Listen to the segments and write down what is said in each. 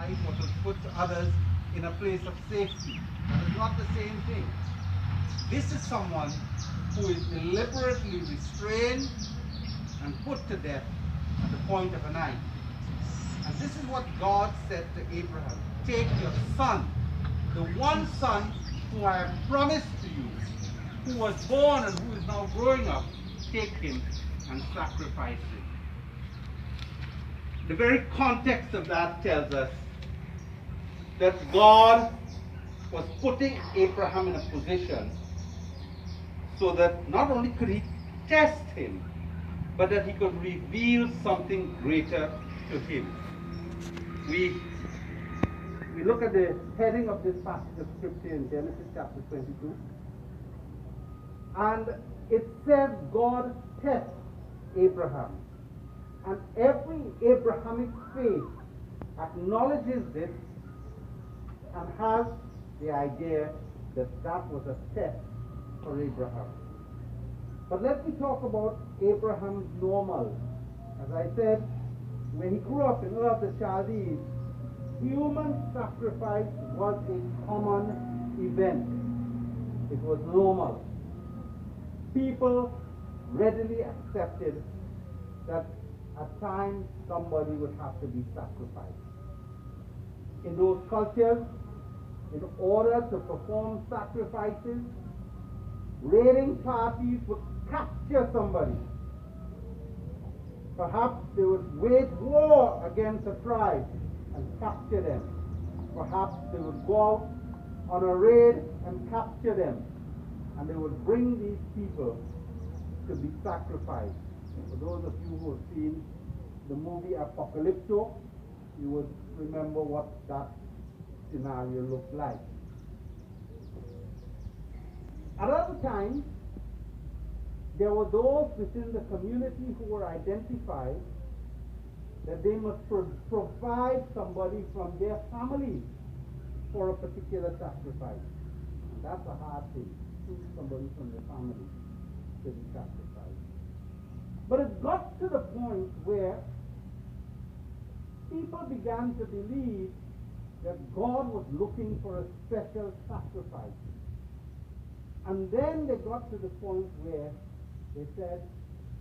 life or to put others in a place of safety. That is not the same thing. This is someone who is deliberately restrained and put to death at the point of a knife. And this is what God said to Abraham: take your son, the one son who I have promised to you, who was born and who is now growing up, take him and sacrifice him. The very context of that tells us that God was putting Abraham in a position so that not only could he test him, but that he could reveal something greater to him. We look at the heading of this passage of scripture in Genesis chapter 22, and it says God tests Abraham. And every Abrahamic faith acknowledges this and has the idea that that was a test for Abraham. But let me talk about Abraham's normal. As I said, when he grew up in Ur of the Chaldees, human sacrifice was a common event. It was normal. People readily accepted that at times somebody would have to be sacrificed. In those cultures, in order to perform sacrifices, raiding parties would capture somebody. Perhaps they would wage war against a tribe and capture them. Perhaps they would go out on a raid and capture them. And they would bring these people to be sacrificed. For those of you who have seen the movie Apocalypto, you would remember what that scenario looked like. At other times, there were those within the community who were identified that they must provide somebody from their family for a particular sacrifice. And that's a hard thing, choose somebody from the family to be sacrificed. But it got to the point where people began to believe that God was looking for a special sacrifice. And then they got to the point where they said,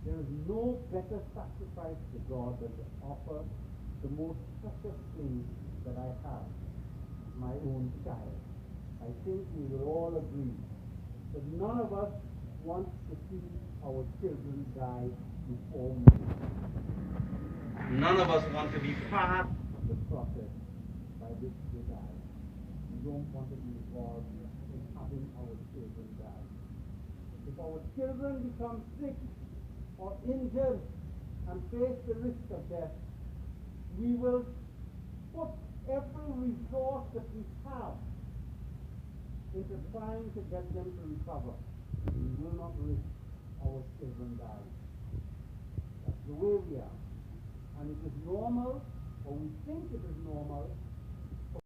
there is no better sacrifice to God than to offer the most precious thing that I have, my own child. I think we will all agree that none of us wants to see our children die before we do. None of us want to be part of the process by which they die. We don't want to be involved in having our children die. If our children become sick or injured and face the risk of death, we will put every resource that we have into trying to get them to recover. We will not risk our children dying. That's the way we are. And it is normal, or we think it is normal,